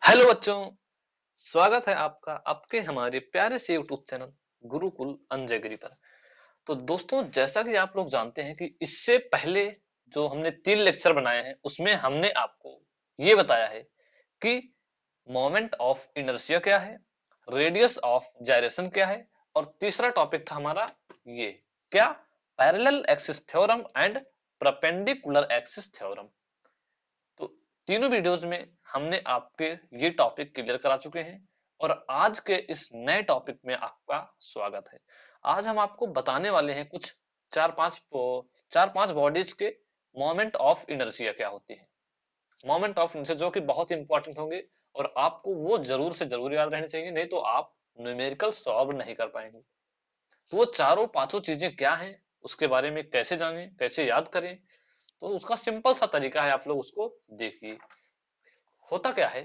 Hello बच्चों, स्वागत है आपका आपके हमारे प्यारे से यूट्यूब चैनल गुरुकुल अंजयगिरी पर। तो दोस्तों, जैसा कि आप लोग जानते हैं कि इससे पहले जो हमने 3 लेक्चर बनाए हैं उसमें हमने आपको ये बताया है कि मोमेंट ऑफ इनर्शिया क्या है, रेडियस ऑफ जाइरेशन क्या है, और तीसरा टॉपिक था हमारा ये क्या, parallel axis theorem and perpendicular axis theorem. तो तीनों वीडियोस में हमने आपके ये टॉपिक क्लियर करा चुके हैं और आज के इस नए टॉपिक में आपका स्वागत है। आज हम आपको बताने वाले हैं कुछ चार पांच बॉडीज के मोमेंट ऑफ इनर्शिया क्या होती है। मोमेंट ऑफ इनर्शिया जो कि बहुत इंपॉर्टेंट होंगे और आपको वो जरूर से जरूर याद रहने चाहिए, नहीं तो आप न्यूमेरिकल सॉल्व नहीं कर पाएंगे। तो वो चारों पांचों चीजें क्या हैं, उसके बारे में कैसे जानें, कैसे याद करें, तो उसका सिंपल सा तरीका है, आप लोग उसको देखिए। होता क्या है,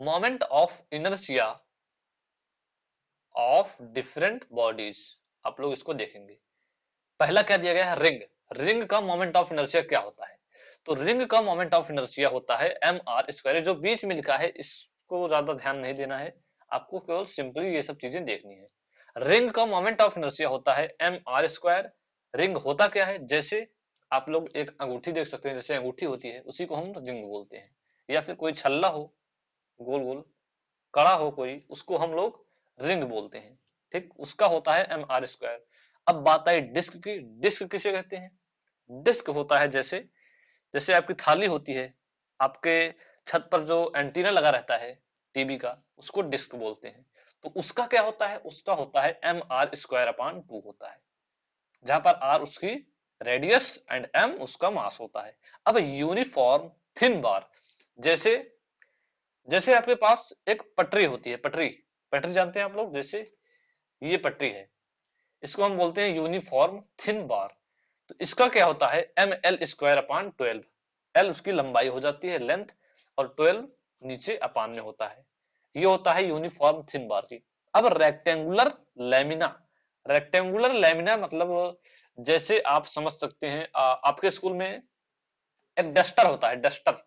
moment of inertia of different bodies, आप लोग इसको देखेंगे। पहला क्या दिया गया है, रिंग। रिंग का मोमेंट ऑफ इनर्शिया क्या होता है? तो रिंग का मोमेंट ऑफ इनर्शिया होता है एम आर स्क्वायर। जो बीच में लिखा है इसको ज्यादा ध्यान नहीं देना है, आपको केवल सिंपली ये सब चीजें देखनी है। रिंग का मोमेंट ऑफ इनर्शिया होता है एम आर स्क्वायर। रिंग होता क्या है, जैसे आप लोग एक अंगूठी देख सकते हैं, जैसे अंगूठी होती है उसी को हम रिंग बोलते हैं, या फिर कोई छल्ला हो गोल गोल, कड़ा हो कोई, उसको हम लोग रिंग बोलते हैं। ठीक, उसका होता है एम आर स्क्वायर। अब बात आई डिस्क की। डिस्क किसे कहते हैं? डिस्क होता है जैसे जैसे आपकी थाली होती है, आपके छत पर जो एंटीना लगा रहता है टीवी का, उसको डिस्क बोलते हैं। तो उसका क्या होता है? उसका होता है एम आर स्क्वायर अपॉन 2 होता है, जहां पर आर उसकी रेडियस एंड एम उसका मास होता है। अब यूनिफॉर्म थिन बार, जैसे जैसे आपके पास एक पटरी होती है, पटरी, पटरी जानते हैं आप लोग, जैसे ये पटरी है, इसको हम बोलते हैं यूनिफॉर्म थिन बार। तो इसका क्या होता है, M L square upon 12। L उसकी लंबाई हो जाती है, लेंथ, और 12 नीचे अपान में होता है। ये होता है यूनिफॉर्म थिन बार की। अब रेक्टेंगुलर लेमिना। रेक्टेंगुलर लेमिना मतलब जैसे आप समझ सकते हैं, आपके स्कूल में एक डस्टर होता है, डस्टर,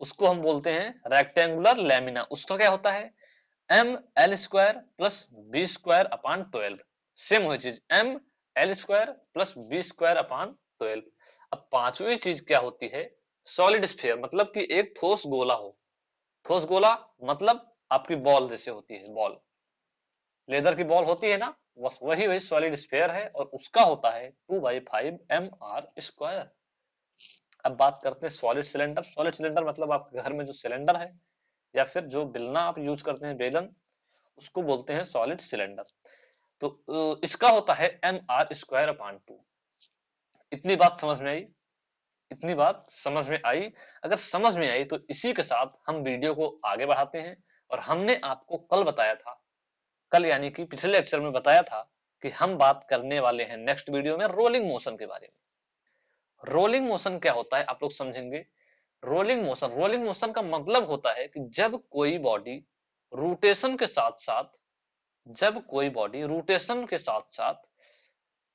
उसको हम बोलते हैं रेक्टेंगुलर लेमिना। उसका क्या होता है, M L square plus B square upon 12। Same वही चीज, M L square plus B square upon 12। अब पांचवी चीज क्या होती है, सॉलिड स्फीयर, मतलब कि एक ठोस गोला हो। ठोस गोला मतलब आपकी बॉल जैसे होती है, बॉल, लेदर की बॉल होती है ना, बस वही वही सॉलिड स्फीयर है, और उसका होता है 2/5 एम आर स्क्वायर। अब बात करते हैं सॉलिड सिलेंडर। सॉलिड सिलेंडर मतलब आपके घर में जो सिलेंडर है, या फिर जो बेलना आप यूज करते हैं, बेलन, उसको बोलते हैं सॉलिड सिलेंडर। तो इसका होता है एम आर स्क्वायर अपान 2। इतनी बात समझ में आई? इतनी बात समझ में आई? अगर समझ में आई तो इसी के साथ हम वीडियो को आगे बढ़ाते हैं। और हमने आपको कल बताया था, कल यानी कि पिछले लेक्चर में बताया था कि हम बात करने वाले हैं नेक्स्ट वीडियो में रोलिंग मोशन के बारे में। रोलिंग मोशन क्या होता है आप लोग समझेंगे। रोलिंग मोशन का मतलब होता है कि रोटेशन के साथ साथ जब कोई बॉडी रोटेशन के साथ साथ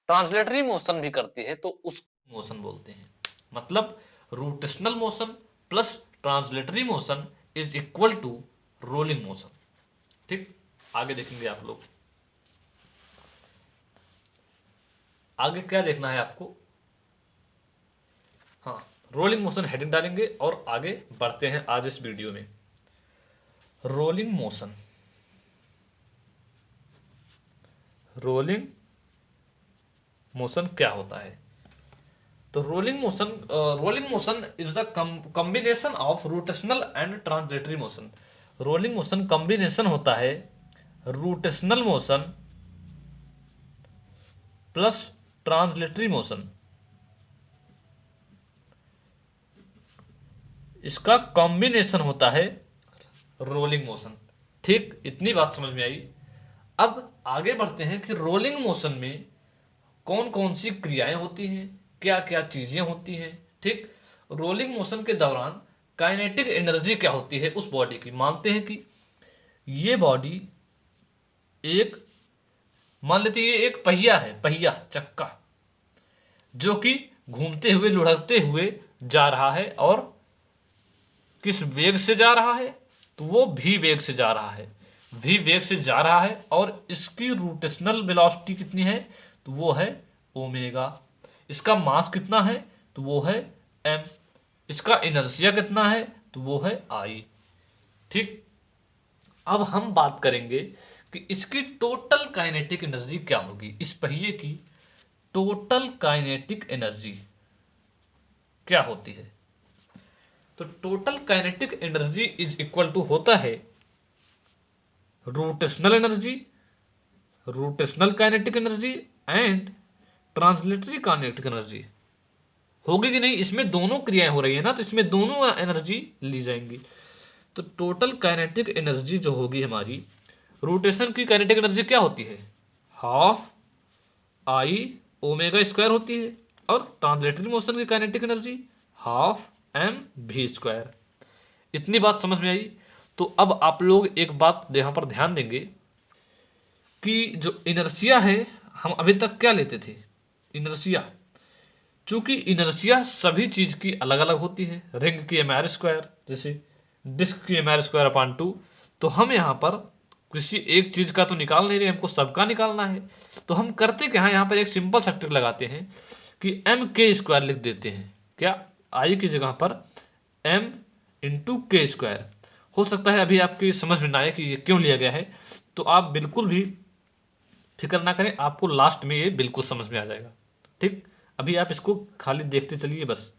ट्रांसलेटरी मोशन भी करती है तो उस मोशन बोलते हैं। मतलब rotational motion plus translatory motion is equal to rolling motion. ठीक, आगे देखेंगे आप लोग। आगे क्या देखना है आपको? हाँ, रोलिंग मोशन हेडिंग डालेंगे और आगे बढ़ते हैं आज इस वीडियो में। रोलिंग मोशन, रोलिंग मोशन क्या होता है? तो rolling motion is the combination of rotational and translatory motion. Rolling motion combination होता है rotational motion plus translatory motion. इसका कॉम्बिनेशन होता है रोलिंग मोशन। ठीक, इतनी बात समझ में आई। अब आगे बढ़ते हैं कि रोलिंग मोशन में कौन कौन सी क्रियाएं होती हैं, क्या क्या चीजें होती हैं। ठीक, रोलिंग मोशन के दौरान काइनेटिक एनर्जी क्या होती है उस बॉडी की। मानते हैं कि ये बॉडी एक, मान लेते हैं ये एक पहिया है, पहिया चक्का, जो कि घूमते हुए लुढ़कते हुए जा रहा है और किस वेग से जा रहा है, तो वो v वेग से जा रहा है, v वेग से जा रहा है, और इसकी रोटेशनल वेलोसिटी कितनी है, तो वो है ओमेगा। इसका मास कितना है, तो वो है m। इसका इनर्शिया कितना है, तो वो है I। ठीक, अब हम बात करेंगे कि इसकी टोटल काइनेटिक एनर्जी क्या होगी। इस पहिए की टोटल काइनेटिक एनर्जी क्या होती है। तो total kinetic energy is equal to होता है rotational energy, rotational kinetic energy and translatory kinetic energy. होगी कि नहीं, इसमें दोनों क्रियाएं हो रही है ना, तो इसमें दोनों एनर्जी ली जाएंगी। तो टोटल काइनेटिक एनर्जी जो होगी हमारी, रोटेशन की काइनेटिक एनर्जी क्या होती है, हाफ आई ओमेगा स्क्वायर होती है, और ट्रांसलेटरी मोशन की kinetic energy half M V square. इतनी बात समझ में आई। तो अब आप लोग एक बात यहां पर ध्यान देंगे कि जो इनर्शिया है, हम अभी तक क्या लेते थे, इनर्शिया। चूंकि इनर्शिया सभी चीज की अलग अलग होती है, रिंग की एम आर स्क्वायर, जैसे डिस्क की एम आर स्क्वायर अपॉन 2, तो हम यहाँ पर किसी एक चीज का तो निकाल नहीं रहे, हमको सबका निकालना है। तो हम करते क्या है, यहाँ पर एक सिंपल सा ट्रिक लगाते हैं कि एम के स्क्वायर लिख देते हैं। क्या, आई की जगह पर एम इंटू के स्क्वायर। हो सकता है अभी आपकी समझ में ना आए कि ये क्यों लिया गया है, तो आप बिल्कुल भी फिक्र ना करें, आपको लास्ट में ये बिल्कुल समझ में आ जाएगा। ठीक, अभी आप इसको खाली देखते चलिए बस,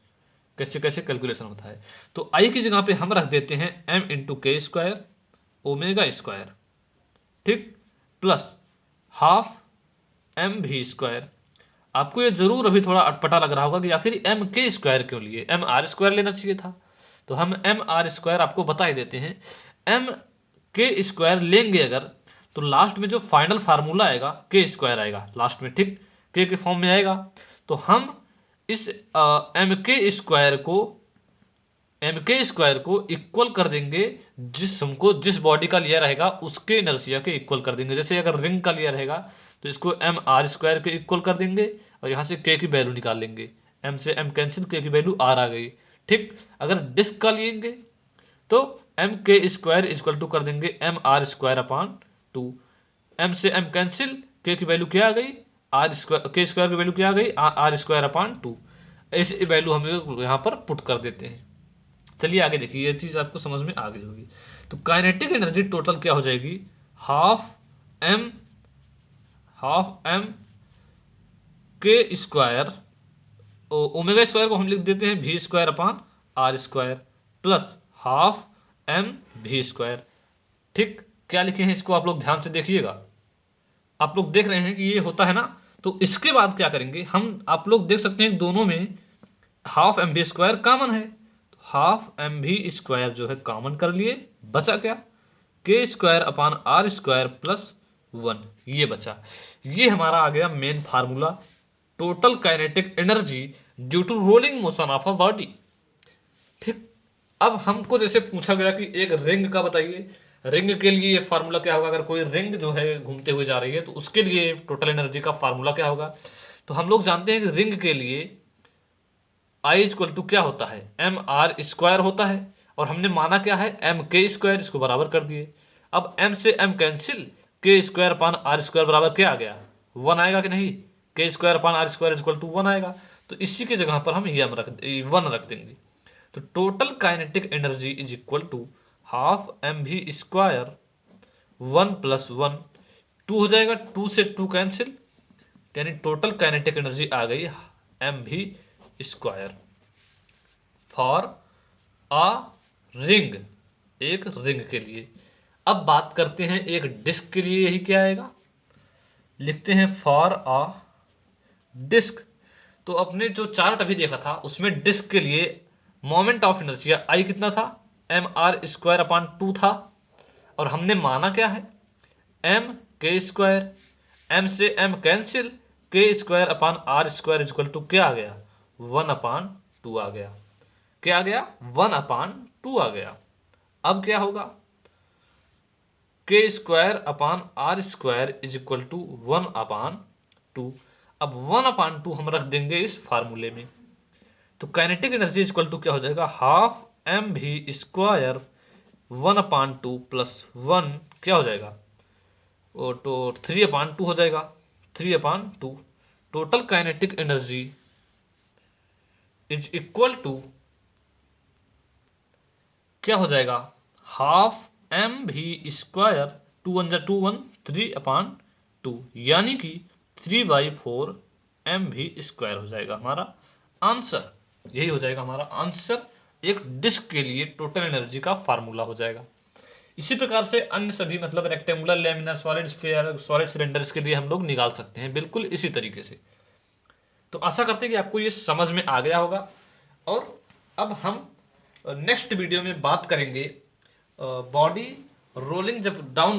कैसे कैसे कैलकुलेशन होता है। तो आई की जगह पे हम रख देते हैं एम इंटू के स्क्वायर ओमेगा स्क्वायर, ठीक, plus half M V square. आपको ये जरूर अभी थोड़ा अटपटा लग रहा होगा कि आखिर एम के स्क्वायर क्यों लिए, एम आर स्क्वायर लेना चाहिए था। तो हम एम आर स्क्वायर आपको बता ही देते हैं। एम के स्क्वायर लेंगे अगर, तो लास्ट में जो फाइनल फार्मूला आएगा के स्क्वायर आएगा लास्ट में, ठीक, के फॉर्म में आएगा। तो हम इस एम के स्क्वायर को इक्वल कर देंगे जिस बॉडी का लिया रहेगा उसके इनर्शिया के इक्वल कर देंगे। जैसे अगर रिंग का लिया रहेगा तो इसको एम आर स्क्वायर के इक्वल कर देंगे, और यहाँ से के की वैल्यू निकाल लेंगे, एम से एम कैंसिल, के की वैल्यू आर आ गई। ठीक, अगर डिस्क का लेंगे तो M K square equal to कर देंगे M R square upon 2, M से एम कैंसिल, के की वैल्यू क्या आ गई, आर स्क्वायर, के स्क्वायर की वैल्यू क्या आ गई, आर स्क्वायर अपॉन 2। ऐसे वैल्यू हम यहाँ पर पुट कर देते हैं। चलिए आगे देखिए, ये चीज आपको समझ में आ गई होगी। तो काइनेटिक एनर्जी टोटल क्या हो जाएगी, half M K square, omega square को हम लिख देते हैं V square upon R square, plus half M V square. ठीक, क्या लिखे हैं इसको आप लोग ध्यान से देखिएगा। आप लोग देख रहे हैं कि ये होता है ना, तो इसके बाद क्या करेंगे हम, आप लोग देख सकते हैं दोनों में half M V square common है, तो हाफ एम भी स्क्वायर जो है कॉमन कर लिए, बचा क्या, K square upon R square plus 1, ये बचा। ये हमारा आ गया main formula, total kinetic energy due to rolling motion of a body. ठीक, अब हमको जैसे पूछा गया कि एक रिंग का बताइए, रिंग के लिए ये फार्मूला क्या होगा, अगर कोई रिंग जो है घूमते हुए जा रही है तो उसके लिए टोटल एनर्जी का फार्मूला क्या होगा। तो हम लोग जानते हैं कि रिंग के लिए आई इक्वल टू क्या होता है, एम आर स्क्वायर होता है, और हमने माना क्या है एम के स्क्वायर, इसको बराबर कर दिए। अब एम से एम कैंसिल, के स्क्वायर पान आर स्क्वायर बराबर क्या आ गया, 1 आएगा कि नहीं, के स्क्वायर पान आर स्क्वायर इक्वल टू 1 आएगा। तो इसी की जगह पर हम ये 1 रख देंगे। तो total kinetic energy is equal to half M V square 1 plus 1, 2 हो जाएगा, 2 से 2 कैंसिल, यानी टोटल काइनेटिक एनर्जी आ गई M V square for a ring, एक रिंग के लिए। अब बात करते हैं एक डिस्क के लिए, यही क्या आएगा, लिखते हैं फॉर अ डिस्क। तो अपने जो चार्ट अभी देखा था उसमें डिस्क के लिए मोमेंट ऑफ इनर्शिया आई कितना था, एम आर स्क्वायर अपॉन 2 था, और हमने माना क्या है एम के स्क्वायर, एम से M cancel, K square upon R square equal to क्या आ गया, 1 अपॉन 2 आ गया। क्या आ गया, 1 अपॉन 2 आ गया। अब क्या होगा, K square upon R square is equal to 1 upon 2। अब 1 अपॉन 2 हम रख देंगे इस फार्मूले में। तो काइनेटिक एनर्जी इक्वल टू क्या हो जाएगा, half M V square 1/2 plus 1 क्या हो जाएगा, वो तो 3/2 हो जाएगा। 3/2 total kinetic energy is equal to क्या हो जाएगा, हाफ एम भी स्क्वायर, 2 1 3/2, यानी कि 3/4 एम भी स्क्वायर हो जाएगा हमारा आंसर। यही हो जाएगा हमारा आंसर, एक डिस्क के लिए टोटल एनर्जी का फार्मूला हो जाएगा। इसी प्रकार से अन्य सभी मतलब rectangular, laminar, solid sphere, solid cylinders के लिए हम लोग निकाल सकते हैं बिल्कुल इसी तरीके से। तो आशा करते हैं कि आपको ये समझ में आ गया होगा। और अब हम नेक्स्ट वीडियो में बात करेंगे बॉडी रोलिंग जब down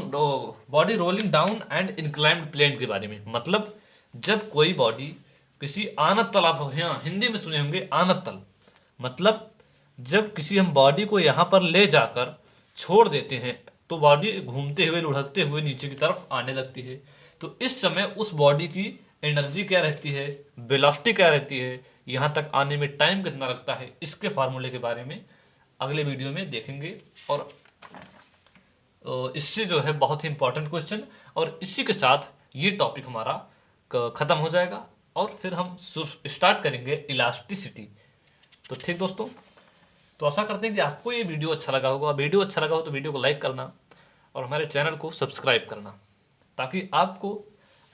body rolling down and inclined plane के बारे में। मतलब जब कोई बॉडी किसी आनत तल, आप यहाँ हिंदी में सुने होंगे आनत तल, मतलब जब किसी हम बॉडी को यहाँ पर ले जाकर छोड़ देते हैं तो बॉडी घूमते हुए लुढ़कते हुए नीचे की तरफ आने लगती है। तो इस समय उस बॉडी की एनर्जी क्या रहती है, वेलोसिटी क्या रहती है, यहाँ तक आने में टाइम कितना लगता है, इसके फार्मूले के बारे में अगले वीडियो में देखेंगे। और इससे जो है बहुत ही इंपॉर्टेंट क्वेश्चन, और इसी के साथ ये टॉपिक हमारा खत्म हो जाएगा और फिर हम स्टार्ट करेंगे इलास्टिसिटी। तो ठीक दोस्तों, तो आशा करते हैं कि आपको ये वीडियो अच्छा लगा होगा। वीडियो अच्छा लगा हो तो वीडियो को लाइक करना और हमारे चैनल को सब्सक्राइब करना, ताकि आपको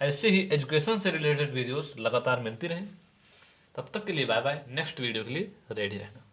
ऐसे ही एजुकेशन से रिलेटेड वीडियोस लगातार मिलती रहें। तब तक के लिए बाय बाय। नेक्स्ट वीडियो के लिए रेडी रहना।